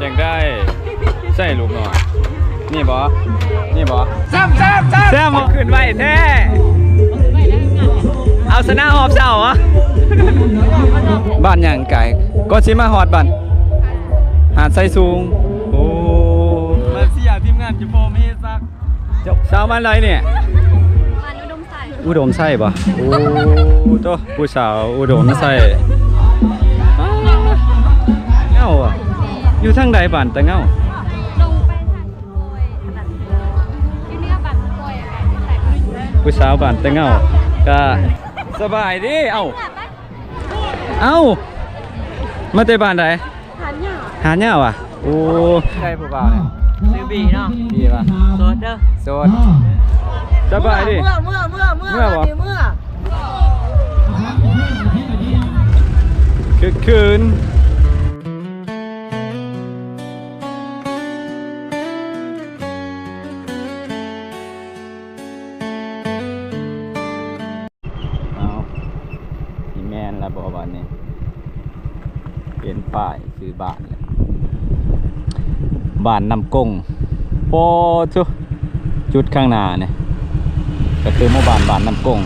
จังได้ใส่ลูกหน่อยนี่บอแซมขึ้นไว้แท้เอาชนะหอบเจ้าเหรอบ้านอย่างไก่ก็ชิมาฮอดบ้านหาดไซสูงโอ้มาเสียทีมงานจะโฟมีซักสาวบ้านไรเนี่ยอุดมไส้ป่ะโอ้ตัวผู้สาวอุดมไส้เงาอ่ะอยู่ทางใดบ้านแต่เงาผู้สาวบ้านแต่เงาก็สบายดิเอ้ามาแต่บ้านไหนหาเหย่าอ่ะโอ้ใช่ผู้บ่าวเนี่ยซื้อบีเนาะบีป่ะโสดเด้อโสดสบายดิเมื่อคืนแม่นละบ่บ้านนี้เป็นป้ายซื้อบ้านเลยบ้านน้ำกงโปชุจุดข้างหน้าเนี่ยก็คือหมู่บ้านน้ำกง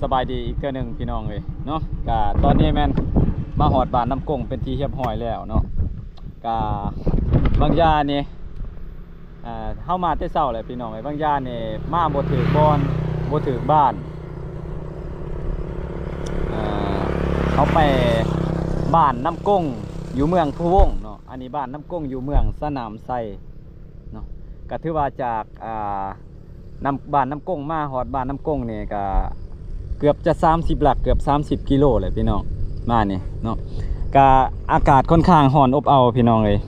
สบายดีอีกเทื่อนึงพี่น้องเลยเนาะก็ตอนนี้แม่นมาหอดบ้านน้ำกงเป็นที่เรียบร้อยแล้วเนาะก็บางยานี่เข้ามาแต่เช้าเลยพี่น้องเลยบางยานี่มาบ่ถือบอนบ่ถือบ้านเขาไปบ้านน้ำกงอยู่เมืองพะวงเนาะอันนี้บ้านน้ำกงอยู่เมืองสนามไซเนาะก็ถือว่าจากบ้านน้ำกงมาฮอดบ้านน้ำกงนี่ก็เกือบจะ30หลักเกือบ30กิโลเลยพี่น้องมานี่เนาะก็อากาศค่อนข้างร้อนอบอ้าวพี่น้องเลย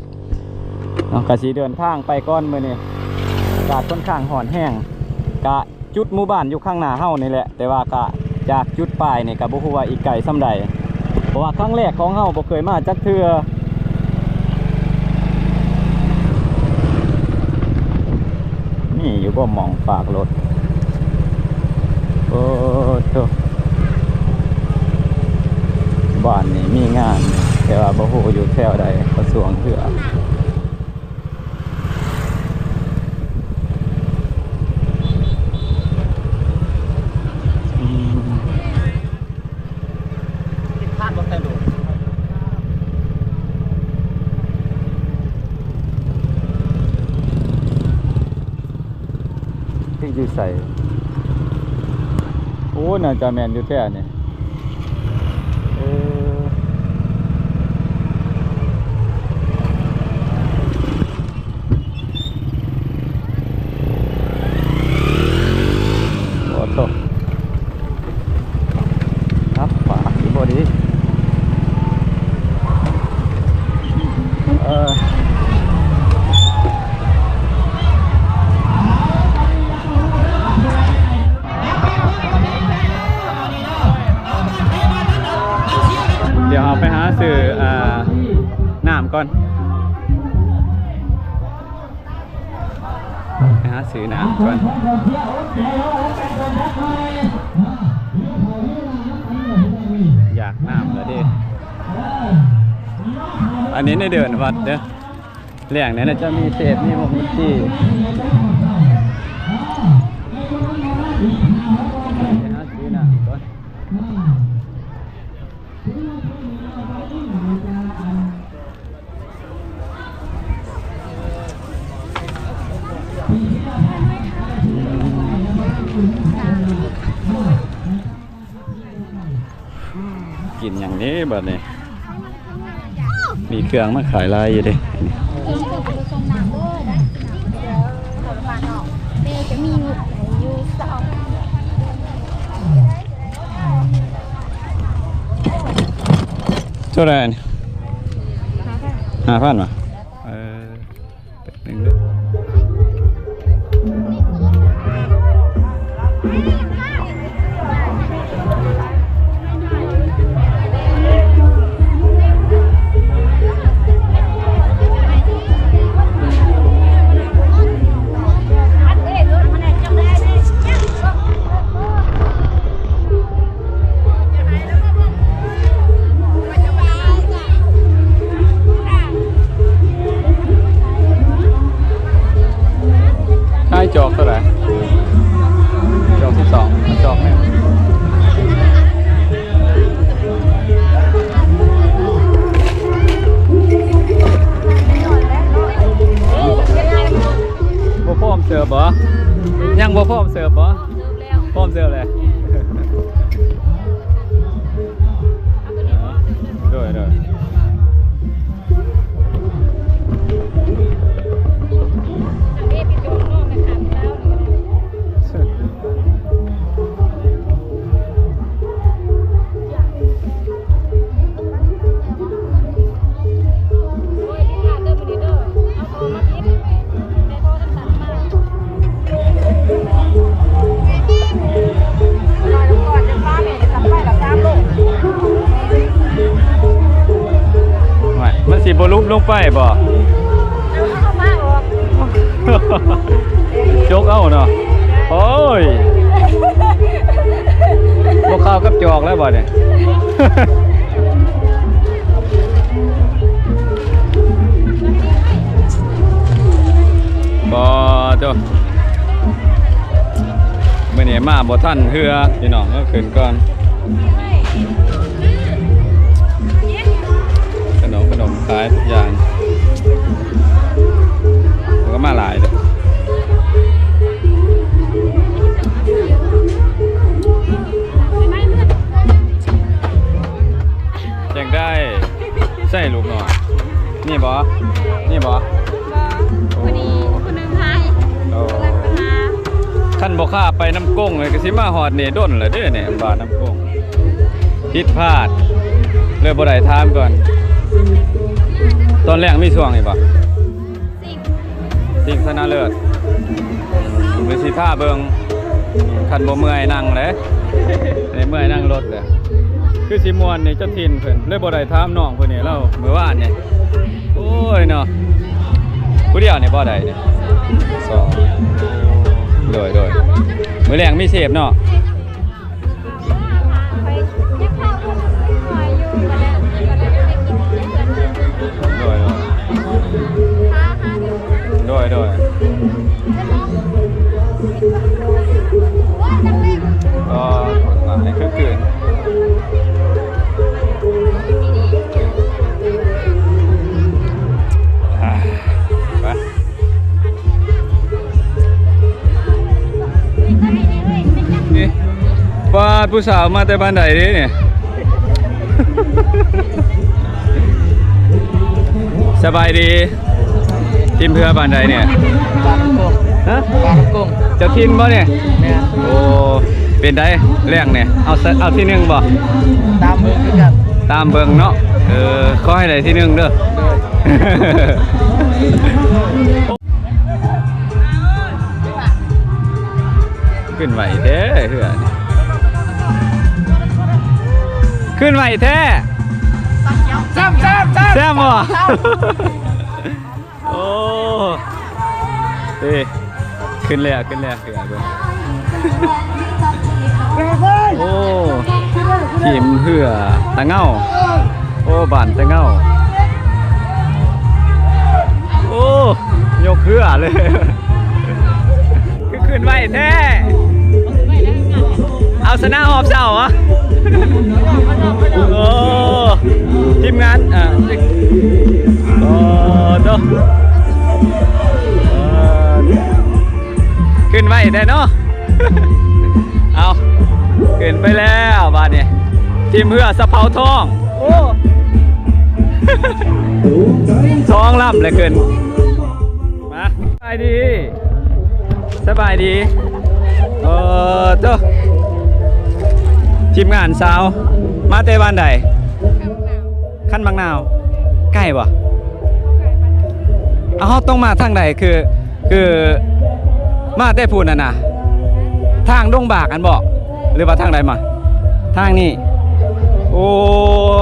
เนาะก็สิเดินทางไปก่อนมื้อนี้อากาศค่อนข้างร้อนแห้งก็จุดหมู่บ้านอยู่ข้างหน้าเฮานี่แหละแต่ว่าก็จากจุดปลายนี่ก็บ่ฮู้ว่าอีกไกลส่ำใดเพราะว่าครั้งแรกของเฮาบ่เคยมาจักเทื่อนี่อยู่บ่มองฝากรถโอ้โตบ้านนี่มีงานแต่ว่าบ่ฮู้อยู่แถวใดกระทรวงเทื่ออยู่ใส่โอ้น่าจะแมนอยู่แค่นี้โอ้โตครับฝาอยู่พอดีเดี๋ยวเอาไปหาซื้อน้ำก่อนไปหาซื้อน้ำก่อนอยากน้ำแล้วดิอันนี้ในเดินวัดเด้อแหล่งนี้จะมีเศษมีหมกมีที่ไปหาซื้อน้ำก่อนกินอย่างนี้แบบนี้มีเครื่องมาขายลายอยู่ดิเท่าไหร่นี่5,000มาหนึ่งด้วย สิบ่ลุกลงไปบ่ เอามาออก จกเอาเนาะโอ้ยบ่เข้ากับจอกแล้วบ่เนี่ยบ่เจ้ามื้อนี้มาบ่ทันเฮือพี่น้องเอาขึ้นก่อนขนมขายทุกอย่างมันก็มาหลายเด้อแจ้งได้ใส่ลูกหน่อยนี่บ่นี่บ่ พอดีคนนึงให้ โอ้ กำลังไปหา ท่านบ่ค่าไปน้ำก้งเลยก็สิมาฮอดนี่ด้นแล้วเด้อเนี่ยบ้านน้ำก้งผิดพลาดเลยบ่ได้ถามก่อนตอนแรกมีช่วงนี่บ่ สิ่ง สิ่งชนะเลิศมือสิท่าเบิงคันบ่เมื่อยนั่งเลยในเมื่อยนั่งรถเลยคือสิมวนนี่เจ้าถิ่นเพิ่นเลยบ่ได้ถามน้องเพิ่นนี่เราเมื่อวานนี่โอ้ยเนาะผู้เดียวนี่บ่ได้นี่สองโดยมื้อแรงมีเสพเนาะ ไปเก็บข้าวคนหน่อยอยู่กันแล้วได้กินได้เงินเลย โดย หาโดเดี๋ยวยก็หลายคือเกินไปนี่ป้าผู้สาวมาแต่บ้านใดเด้เนี่ย สบายดีทีมเพื่อบ้านใดเนี่ย ปลาน้ำกุ้ง ฮะ ปลาน้ำกุ้ง เจะทินบ่เนี่ย เนี่ย โอ้เป็นได้แรงเนี่ยเอาที่หนึ่งบ่ ตามมือคือกัน ตามเบิ่งเนาะขอให้ได้ที่หนึ่งเด้อ ขึ้นไหวแท้เหือนี่ขึ้นไหวแท้แซ่บบ่ โอ้เอ้ขึ้นเลยเหือเบิ่งโอ้ทีมเหือตะเง่าโอ้บ้านตะเง่าโอ้ยกเหือเลยขึ้นไหวแท้เอาชนะหอบเสาเหรอโอ้ทีมงานโอ้โตขึ้นไหวได้เนาะเอาขึ้นไปแล้วบ้านเนี่ยทีมเพื่อสะเพาทองโอ้ท้องล่ำเลยขึ้นมาสบายดีสบายดีโตทีมงานสาวมาเตบ้านใดขั้นบางนาวใกล้บ่เอาต้องมาทางใดคือมาแต่พูดน่ะทางดงบากอันบอกหรือว่าทางใดมาทางนี้โอ้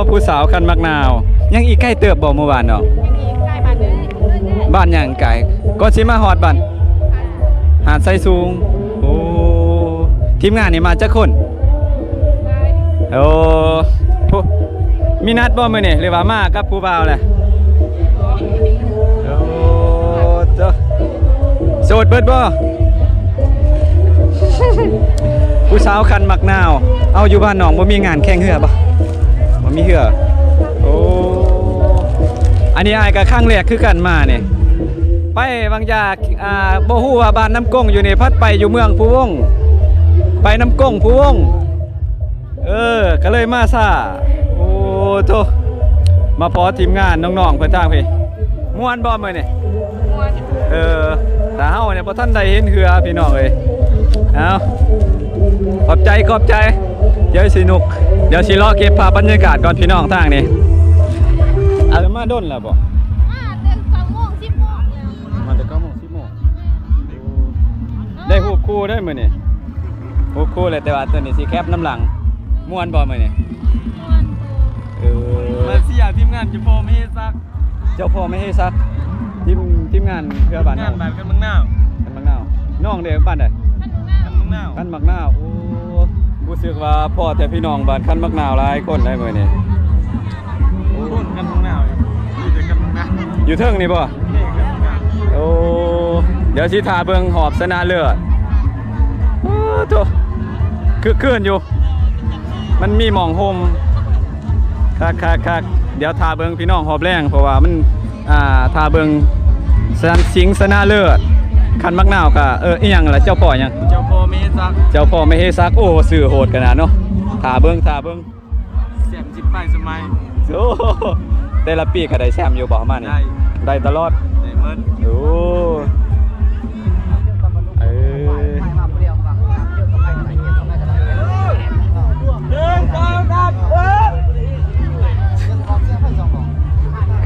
ผู้สาวคันมักนาวยังอีกใกล้เติบบ่เมื่อวานเนาะ มีใกล้บ้านเลย บ้านยังไก่ก็สิมาฮอดบ้านหาดไซสูงโอ้ทีมงานนี่มาจักคนโอ้ผู้มีนัดบ่มื้อนี่หรือว่ามากับผู้บ่าวแหละโอ้เจ้าโสดเบิดบ่ ผู้สาวคันมักนาวเอาอยู่บ้านน้องบ่มีงานแข่งเรือบ่บ่มีเรือโอ้อันนี้อ้ายก็ครั้งแรกคือกันมานี่ไปบางจากบ่ฮู้ว่าบ้านน้ำก้งอยู่นี่พัดไปอยู่เมืองผู้วงไปน้ำก้งผู้วงก็เลยมาซ่าโอ้โตมาพอทีมงานน้องๆเพิ่นทางพี่ม่วนบ่มื้อนี่แต่เฮาเนี่ยบ่ทันได้เห็นเรือพี่น้องเอ้ยเอาขอบใจเดี๋ยวสินุกเดี๋ยวสิรอเก็บภาพบรรยากาศก่อนพี่น้องทางนี้อะไรมาด้นแล้วบ่ เดิน2 โมง 10 โมงแล้ว มาแต่9 โมง 10 โมงได้ฮูบคู่ได้มื้อนี่ฮูบคู่เลยแต่ว่าตัวนี้สิแคปน้ำหลังม่วนบ่มื้อนี่มาเสียทีมงานจะโฟมให้ซัก เจ้าพ่อไม่ให้ซักทีมงานเพื่อบ้าน งา เฮาน บ้านกันเมืองนาว กันมักนาวน้องเด็กบ้านใด กันเมืองนาว กันมักนาวโอ้รู้สึกว่าพ่อแต่พี่น้องบ้านกันมักนาวหลายคนได้มื้อนี้ คนกันเมืองนาวอยู่แต่กันเมืองนาว อยู่เทิงนี่บ่ นี่กันเมืองนาว โอ้เดี๋ยวสิทาเบิ่งหอบชนะเลิศโอ้โตคือคืนอยู่ มันมีหม่องโฮมคักเดี๋ยวทาเบิ่งพี่น้องหอบแรงเพราะว่ามันทาเบิ่งสิงชนะเลิศคันมักนาวก็อีหยังล่ะเจ้าพ่อหยัง เจ้าพ่อมีซัก เจ้าพ่อไม่ให้ซักโอ้สื่อโหดขนาดเนาะทาเบิ่ง เสียมจิบไปสมัย โอ้แต่ละปีก็ได้แชมป์อยู่บ่ประมาณนี้ ได้ ได้ตลอด ในเมิด โอ้เออ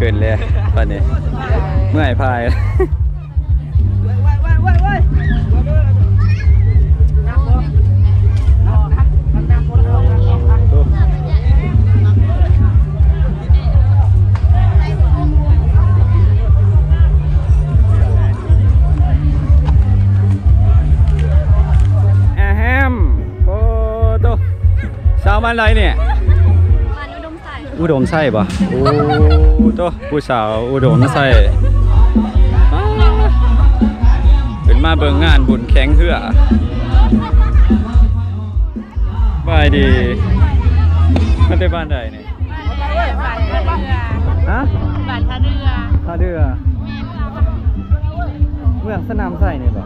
ขึ้นเลยตอนนี้เมื่อยพาย แฮมโอ้โตสาวบ้านไรเนี่ย มันอุดมใส่ อุดมไส้ปะโอ้โตผู้สาวอุดมไส้เป็นมาเบิ่งงานบุญแข็งเหือบายดีมันเป็นบ้านใดเนี่ย บ้านท่าเรือ ฮะ บ้านท่าเรือ ท่าเรือเมืองสนามไส้เนี่ยปะ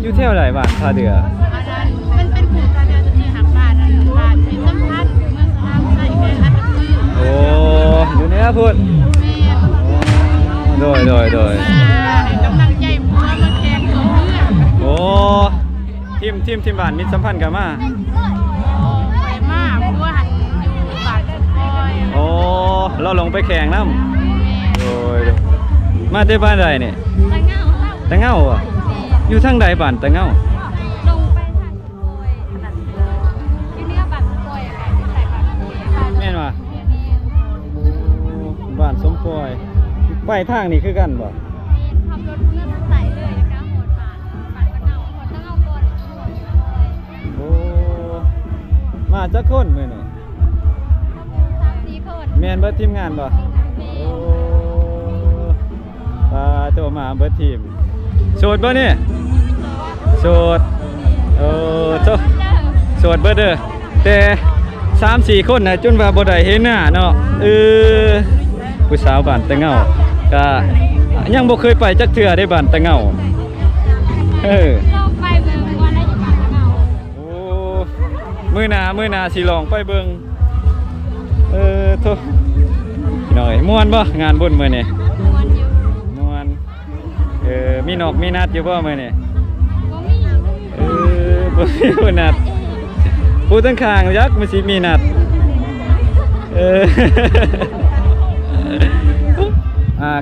อยู่เที่ยวไหนบ้านท่าเรือ อันนั้นมันเป็นกลุ่มท่าเรือจะชื่อหักบ้านบ้านมีสัมพันธ์เมืองสามใส่แม่อันนั้นคือ โอ้อยู่เนี่ยพูด แม่ โดย ให้กำลังใจพัวมาแข่งเขาเรือ โอ้ทีมบ้านมิตรสัมพันธ์กันมา ไปมากพัวหันอยู่บ้านคอย โอ้เราลงไปแข่งน้ำโดยมาที่บ้านใดเนี่ย ตะเงา ตะเงาอ่ะอยู่ทางใดบ้านตะเงา ลงไปทางโอยอยู่เนี่ยบ้านโอยอะค่ะใส่บ้านโอย แม่นว่ะบ้านสมปอยไปทางนี้คือกันบ่ ขับรถเมื่อใส่เลยนะคะโหดบ้านตะเงาโหดตะเงาก่อน โอ้มาจักคนมื้อนี้ 3-4 คน แม่นเบิดทีมงานบ่โอ้ปาโตมาเบิดทีมโสดบ่นี่โสดโตโสดเบิดเด้อแต่ 3-4 คนน่ะจนว่าบ่ได้เห็นหน้าเนาะผู้สาวบ้านตะเงาก็ยังบ่เคยไปจักเทื่อได้บ้านตะเงาลงไปเมืองก่อนแล้วอยู่บ้านตะเงา โอ้มื้อหน้าสิลองไปเบิ่งโทพี่น้องเอ้ยม่วนบ่งานบุญมื้อนี้ วนอยู่ ม่วนมีนอกมีนัดอยู่บ่มื้อนี้ บ่มี บ่มีผู้นัดผู้ตั้งข้างยักมันสิมีนัด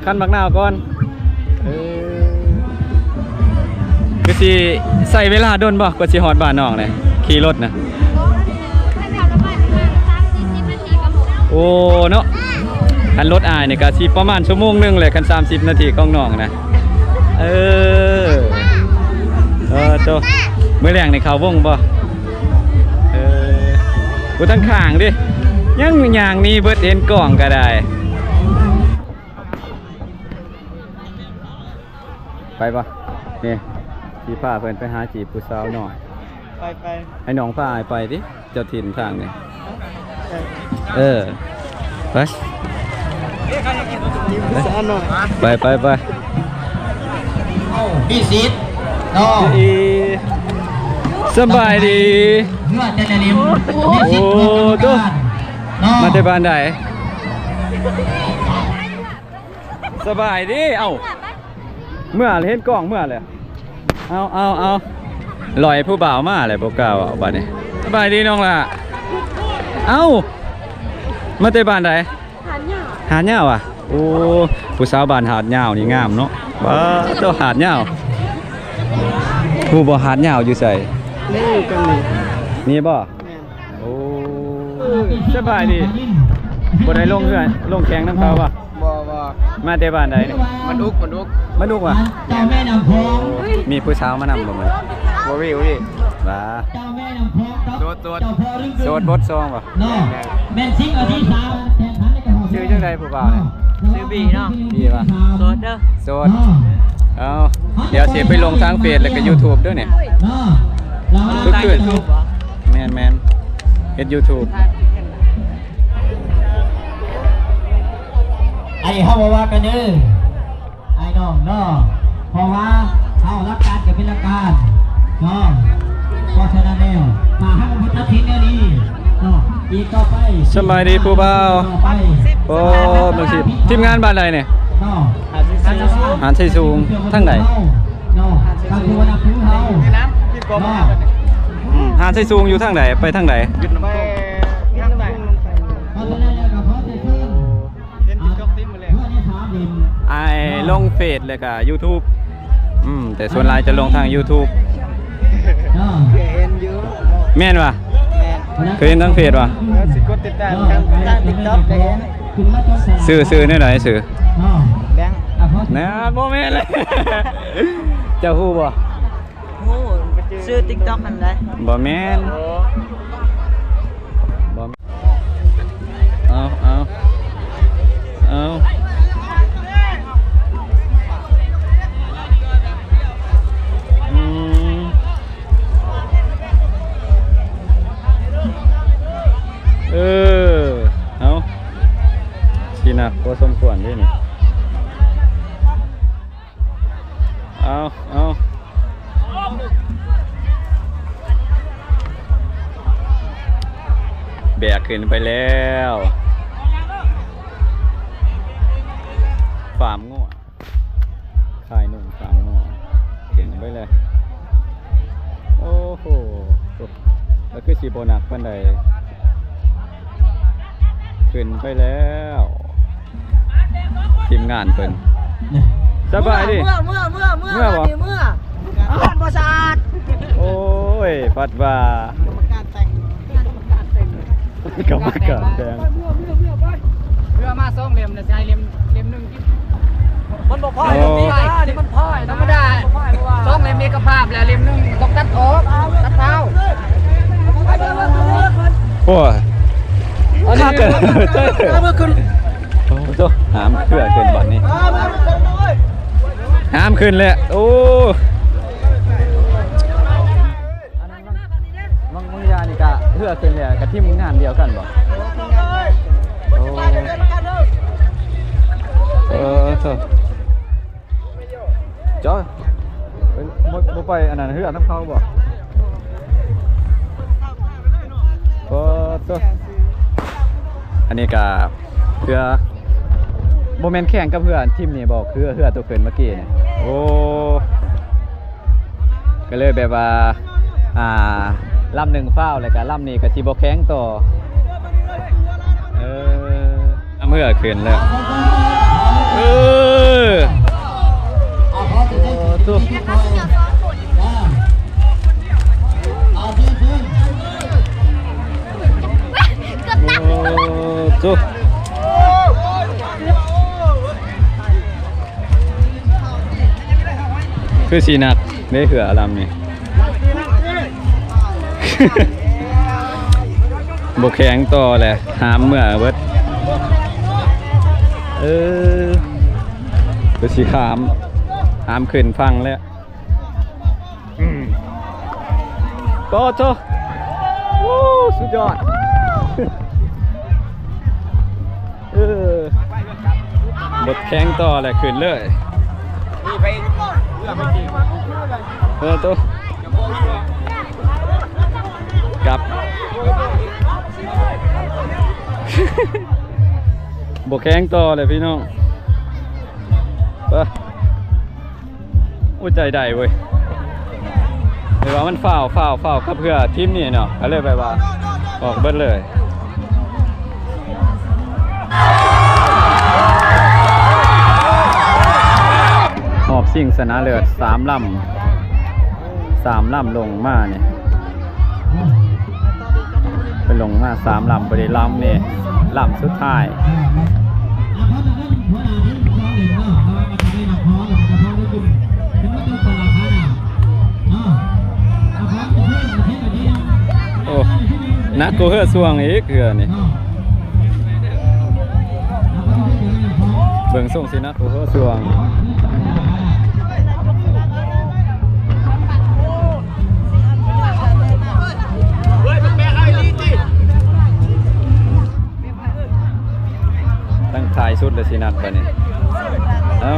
คันบักนาวก่อนคือสิใส่เวลาโดนบ่กว่าสิฮอดบ้านน้องนี่ขี่รถน่ะ ถ้าแถวละบ้านประมาณ30-40 นาทีก็หมด โอ้เนาะคันรถอายนี่ก็สิประมาณชั่วโมงนึงแหละคัน30 นาทีของน้องนะโตมื้อแรงนี่เข้าวงบ่กูทั้งข้างดิยังอย่างนี้เบิดเห็นกล่องก็ได้ไปปะนี่ที่พาเพิ่นไปหาจีบผู้สาวหน่อย ไป ให้น้องพาไปดิเจ้าถิ่นทางนี่ไป สานหน่อย ไป พี่ซีดน้อง สบายดี เมื่อจะลิม โอ้ตัวมาแต่บ้านใดสบายดีเอ้าเมื่อเห็นกล้องเมื่อเลยเอาลอยผู้บ่าวมาเลยพวกเก่าเอาบ้านนี้สบายดีน้องล่ะเอ้ามาแต่บ้านใดหาดเหย้าอ่ะโอ้ผู้สาวบ้านหาดเหย้านี่งามเนาะบ้าตัวหาดเหย้าผู้บ่หาดเหย้าอยู่ใส่ นี่กันนี่ นี่บ่โอ้สบายดีบ่ได้ลงเรือลงแข่งน้ำเขาป่ะ บ่ มาแต่บ้านใดนี่ มันอุก มาดูว่ะ เจ้าแม่นำพอง มีผู้สาวมานำบ่มื้อ บ่วิวดิ บ้า เจ้าแม่นำพองครับ โดด เจ้าพ่อรึง โสดบดซองบ่ เนาะแม่นซิงเอาที่สามแทนทันในกระหอบ ชื่อจังไดผู้บ่าวเนี่ย ชื่อบีเนาะ บีว่ะ โสดเด้อ โสดเอาเดี๋ยวสิไปลงทางเฟซแล้วก็ YouTube ด้วยเนี่ย เนาะเรา ทุกคืนแม่นเฮ็ด YouTube ไอ้เฮาบ่ว่ากันเด้อไอ้น้องเนาะเพราะว่าเฮารักการกับเป็นรักการเนาะเพราะฉะนั้นแล้วถ้าเฮาบ่ตัดทิ้งแนวนี้เนาะอีกต่อไป สบายดีผู้บ่าว ต่อไป โอ้บางทีทีมงานบ้านใดเนี่ย เนาะ หานชัยสูงทางไหน เนาะทางตัวนับถือเฮาเนาะ หานชัยสูงอยู่ทางไหนไปทางไหน เพราะฉะนั้นแล้วก็ขอแต่ขึ้นเห็นติ๊กต็อกติ๊กมาแล้วเพื่อนที่ถามเด่น ไอ้ลงเฟซเลยก็ YouTube แต่ส่วนหลายจะลงทาง YouTube เนาะ แม่นว่ะเคยเห็นทางเฟซว่ะ สิกดติดตามทาง TikTok ก็เห็น ซื้อแนี่ไหนซื้อ เนาะ แบงค์ นะบ่แม่นเลย เจ้าฮู้บ่ ซื้อ TikTok นั่นแหละ บ่แม่นบ่เอาเอาสินะพอสมควรด้วยนี่เอาแบกขึ้นไปแล้วฟาร์มงัวขายนุ่มฟาร์มงัวขึ้นไปเลยโอ้โหแล้วคือสีโบนักปันใดขึ้นไปแล้วทีมงานเพิ่นสบายดิเมื่ออาหารบ่สะอาดโอ้ยปัดว่ากรรมการแดง เพื่อมา2เล่มน่ะใช้เล่มนึงที่มันบ่พอนี่มันพอธรรมดา2เล่มเอกภาพแล้วเล่มนึงต้องตัดออกตัดเท้า โอ้ยถ้าเกิดโอ้โหหามเพื่อขึ้นบัดนี้หามขึ้นเลยโอ้บางยานี่กะเพื่อขึ้นเลยกับทีมงานเดียวกันบ่จ้อยบ่ไปอันนั้นเฮือน้ำเขาบ่อันนี้ก็เพื่อโมเมนต์แข่งกับเพื่อนทีมนี้บอกคือเพื่อตัวเกินเมื่อกี้เนี่ยโอ้ก็เลยแบบว่าลำหนึ่งเฝ้าเลยกับลำนี้กับจีโบแข้งต่อเมื่อคืนแล้วตัวจุคือสีนักได้เหือลำนี่ บกแข็งต่อแหละหามเมื่อเบิดคือสีขามหามขึ้นฟังแล้วก็โตสุดยอดบดแข้งต่อแหละขึ้นเลยตัวกลับบกแข้งต่อเลยพี่น้องอุ้ยใจได้เว้ยเดี๋ยวว่ามันฝ่าวครับเพื่อทีมนี่เนาะก็เลยไปว่าออกเบิดเลยหอบสิ่งสนะเลือด3 ลำลงมาเนี่ยไปลงมา3 ลำไปได้ลำเนี่ยลำสุดท้าย นักกูเฮือสวงอีกเฮือนี่เบิ่งส่งสินักกูเฮือสวงตั้งขายสุดเลยสินักบัดนี้เอ้า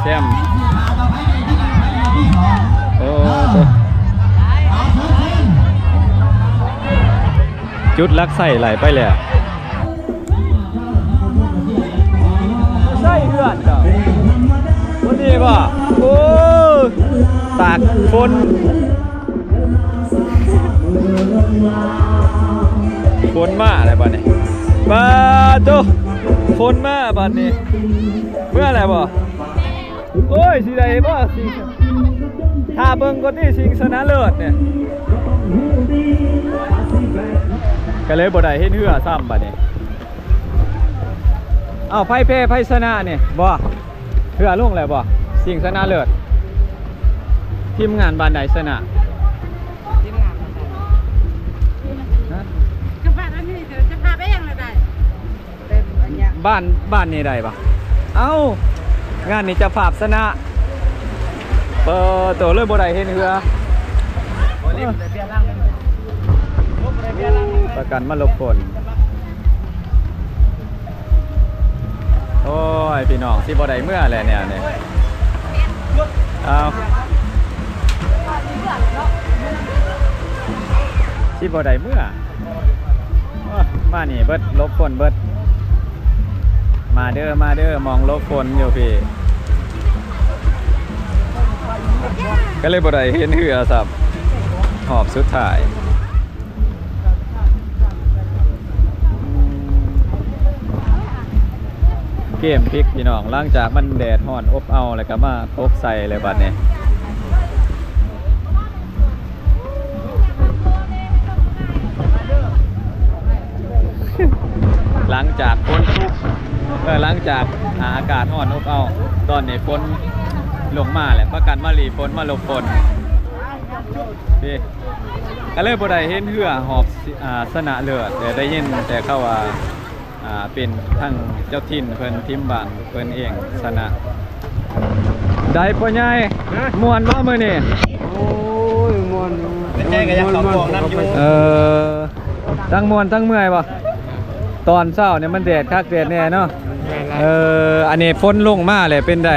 แซมโอ้จุดลักใส่ไหลไปเลยใส่เหือนจ้ะวันนี้ป่ะโอ้ตากฝนฝนมาอะไรบ้านี่บ้าจุฝนมาบ้านนี้เมื่ออะไรบ่โอ้ยสิได้บ่สิถ้าเบิ่งก็ที่ชิงชนะเลิศเนี่ยก็เลยบ่ได้เห็นเหือซ้ำบัดนี้เอ้าไผแพ้ไผชนะนี่บ่เหือลงแล้วบ่ชิงชนะเลิศทีมงานบ้านใดชนะจะพาอันนี้จะพาไปยังไงได้บ้านนี่ได้บ่เอ้างานนี้จะภาพชนะเปิดตัวเลยบ่ได้เห็นเหือประกันมาลบผลโอ้ยพี่น้องสิบ่ได้เมื่อแหละเนี่ยเอาสิบ่ได้เมื่อมานี่เบิดลบผลเบิดมาเด้อมองลบผลอยู่พี่ก็เลยบ่ได้เห็นเหือสับหอบสุดท้ายเกมพลิกพี่น้องหลังจากมันแดดร้อนอบเอาแล้วก็มาตกใส่เลยบัดนี้หลังจากฝนทุกหลังจากอากาศร้อนอบเอาตอนนี้ฝนลงมาแหละประกันมาหลีฝนมาหลบฝนพี่ก็เลยบ่ได้เห็นเหือหอบชนะเลิศแต่ได้ยินแต่เขาว่าเป็นทั้งเจ้าถิ่นเพิ่นทีมบ้านเพิ่นเองชนะได้พ่อใหญ่ม่วนบ่มื้อนี้โอ้ยมวนเป็นแน่ก็ยังเขาบอกน้ำอยู่ทั้งม่วนทั้งเมื่อยบ่ตอนเช้าเนี่ยมันแดดคักแดดแน่เนาะอันนี้ฝนลงมาเลยเป็นได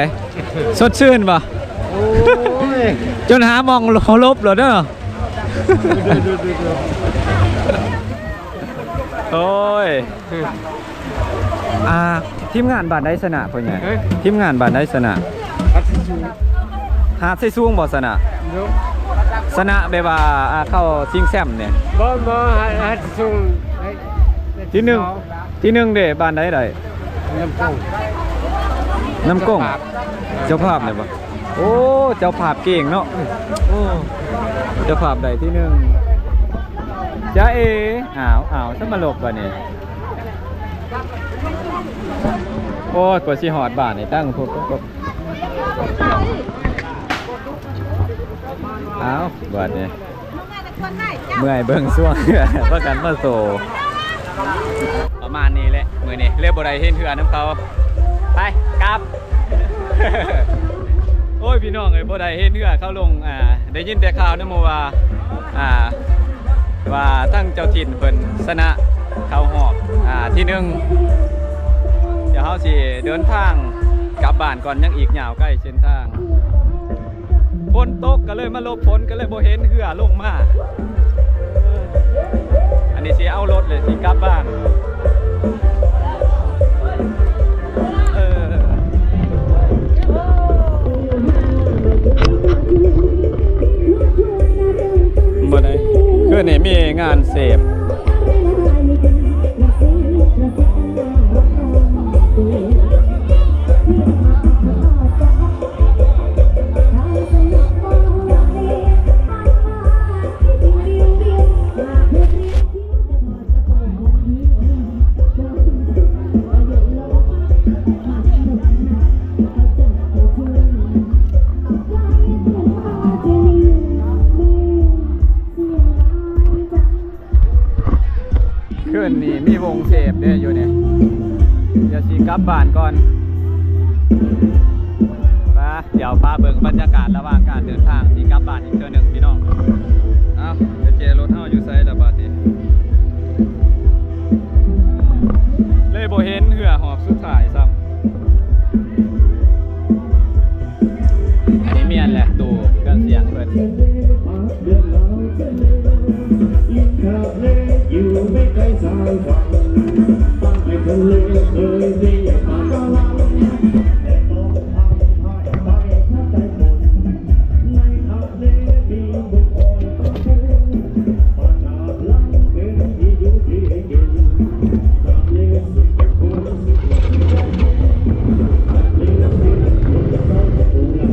สดชื่นป่ะจนหามองลบเหรอเนาะโอ้ยทีมงานบ้านได้สนะพ่อใหญ่ทีมงานบ้านได้สนะหาดใส่สูงบ่สนะสนะแบบว่าเข้าชิงแซมเนี่ยบ่หาดสูงที่หนึ่งเด้บ้านได้น้ำก้งเจ้าภาพเนี่ยปะโอ้เจ้าภาพเก่งเนาะโอ้เจ้าภาพใดที่หนึ่งจ้าอ้าวถ้ามาหลบป่ะเนี่ยโอ้กว่าสิหอดบ้านนี่ตั้งปุ๊บอ้าวบ้านนี่เมื่อยเบิ่งช่วงประกันมาโซประมาณนี้แหละมือนี่เรียบบ่ได้เห็นเถื่อน้ำเขาไปกลับ โอ้ยพี่น้องเอ้ยบ่ได้เห็นเถื่อเขาลงได้ยินแต่ข่าวนะโมว่าตั้งเจ้าถิ่นเพิ่นชนะเข้าหอบที่หนึ่งเดี๋ยวเฮาสิเดินทางกลับบ้านก่อนยังอีกยาวใกล้เส้นทางฝนตกก็เลยมาลบฝนก็เลยบ่เห็นเถื่อลงมาอันนี้สิเอารถเลยสิกลับบ้านบ่ได้คือนี่มีงานเสพ คืนนี้มีวงเสพเนี่ยอยู่เนี่ยเดี๋ยวสิกลับบ้านก่อนมาเดี๋ยวพาเบิ่งบรรยากาศระหว่างการเดินทางสิกลับบ้านอีกเทื่อหนึ่งพี่น้องเอาไปเจรถเฮาอยู่ไสละบาดนี้เลยบ่เห็นเหือหอบสุดท้ายซ้ำอันนี้เมียนแหละตู้เครื่องเสียงเพิ่น อยู่ไม่ไกลสายฝั่งตั้งแต่ทะเลเคยเรียกมาก็ลังแต่ต้องทำให้ไปถ้าใจหมดในทะเลมีบุคคลต้องพูดประชาลังเป็นที่อยู่ที่กินทะเลสุดคนทะเลสุดต้องปูแล้ว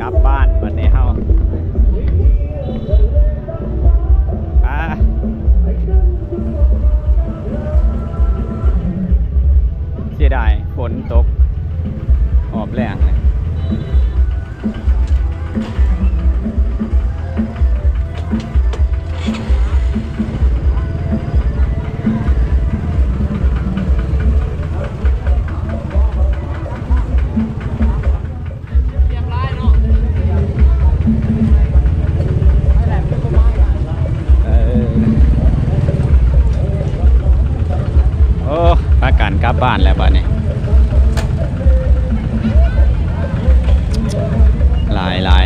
กลับบ้านวันนี้เฮาเสียดายฝนตกหอบแรงเลยโอ้พากันกลับบ้านแล้วบ้านนี้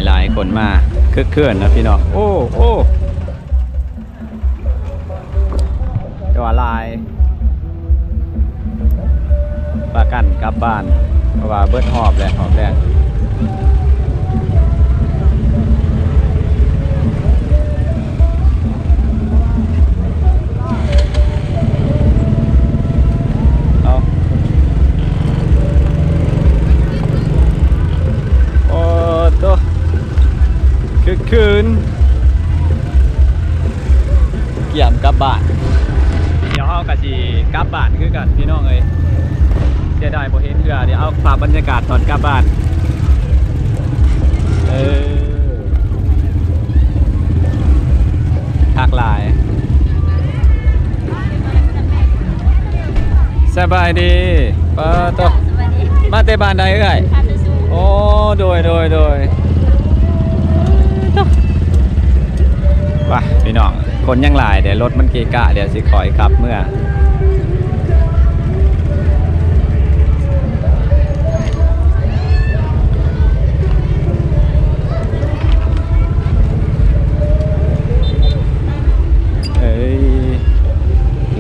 หลายคนมาคึกคืนนะพี่น้องโอ้ก็ว่าลายพากันกลับบ้านเพราะว่าเบิดหอบแรงคืนเกี่ยมกลับบ้านเดี๋ยวเฮากะสิกลับบ้านคือกันพี่น้องเอ้ยเสียดายบ่เห็นเทื่อเดี๋ยวเอาภาพบรรยากาศตอนกลับบ้านทักหลายสบายดีป้าโตมาแต่บ้านใดเอ้ยโอ้โดยว่ะพี่น้องคนยังหลายเดี๋ยวรถมันเกะกะเดี๋ยวสิคอยขับเมื่อ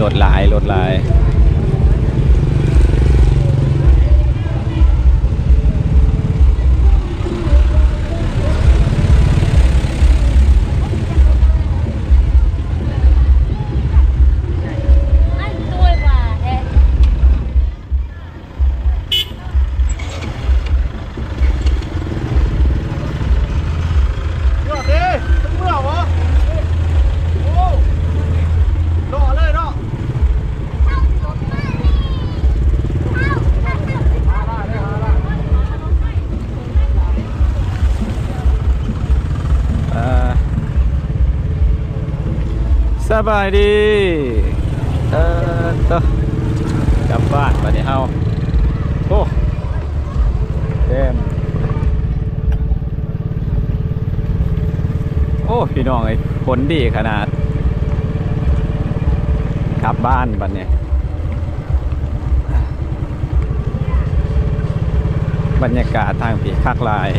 รถหลายสบายดีต่อกลับบ้านวันนี้เฮาโอ้เต็มโอ้พี่น้องไอ้ฝนดีขนาดกลับบ้านวันนี้บรรยากาศทางปีคักลาย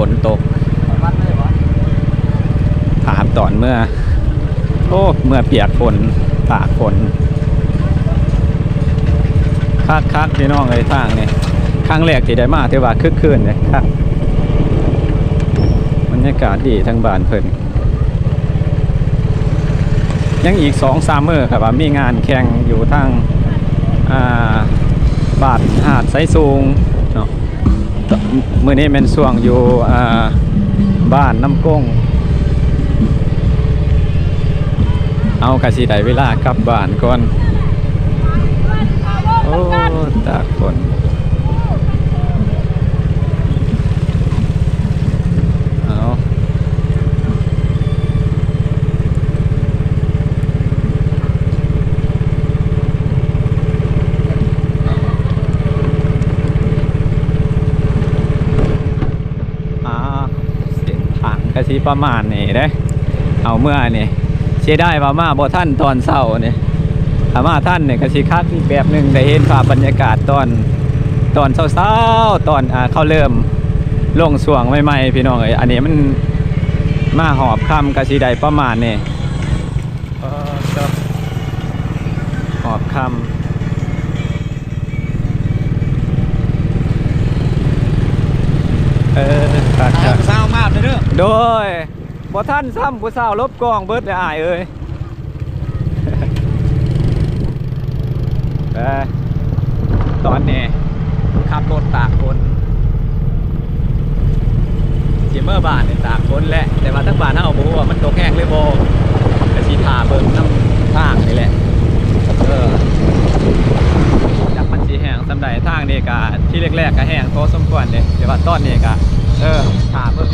ฝนตกถามตอนเมื่อเปียกฝนตากฝนคักพี่น้องเลยทางนี่ครั้งแรกที่ได้มาที่ว่าคึกคืนเลยครับบรรยากาศดีทั้งบ้านเพิ่นยังอีก 2-3 มื้อครับว่ามีงานแข่งอยู่ทางบ้านหาดไซสูงเนาะ มื้อนี้แม่นช่วงอยู่บ้านน้ำกงเอากะสิได้เวลากลับบ้านก่อนโอ้ตากฝนเอาเส้นทางกะสิประมาณนี้เด้เอาเมื่อนี่เสียได้ว่ามาบ่ท่านตอนเช้านี่ถ้ามาท่านเนี่ยก็สิคักอีกแบบหนึงได้เห็นภาพบรรยากาศตอนเช้าๆตอนเขาเริ่มลงสวงใหม่ๆพี่น้องเอ้ยอันนี้มันมาหอบค่ำก็สิได้ประมาณนี้หอบค่ำครับ สาวมากเลยเด้อ โดยบ่ท่านซ้ำผู้สาวลบกองเบิดเลยอ้ายเอ้ย ตอนนี้ขับรถตากฝนจิเมอร์บ้านเนี่ยตากฝนแหละแต่ว่าทั้งบ้านเฮาบ่ฮู้ว่ามันตกแห้งหรือบ่ก็สิท่าเบิ่งน้ำทางนี่แหละจากมันสิแห้งสำใดทางนี่ก็ที่แรกๆก็แห้งพอสมควรเลยแต่ว่าตอนนี้ก็ท่าเบิ่ง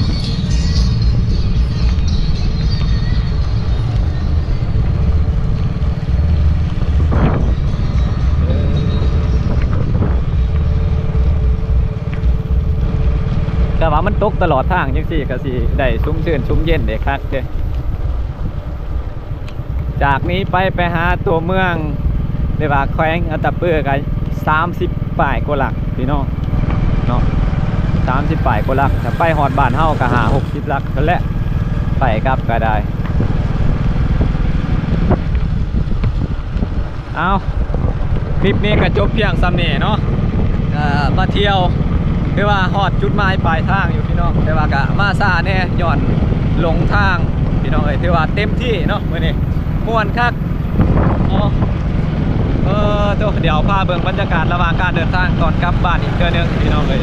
แต่ว่ามันตกตลอดทางจังซี่ก็สิได้ชุ่มชื่นชุ่มเย็นเด้คักเด้จากนี้ไปหาตัวเมืองเรียกว่าแขวงอัตตปือก็30 ป่ายกว่าหลักพี่น้องเนาะ30 ป่ายกว่าหลักถ้าไปฮอดบ้านเฮาก็60 หลักนั่นแหละไปกลับก็ได้เอาคลิปนี้ก็จบเพียงซ้ำนี้เนาะมาเที่ยวคือว่าฮอดจุดหมายปลายทางอยู่พี่น้องแต่ว่าก็มาซ่าแน่ย้อนหลงทางพี่น้องเอ้ยถือว่าเต็มที่เนาะมื้อนี้ม่วนคักเดี๋ยวพาเบิ่งบรรยากาศระหว่างการเดินทางก่อนกลับบ้านอีกเทื่อนึงพี่น้องเอ้ย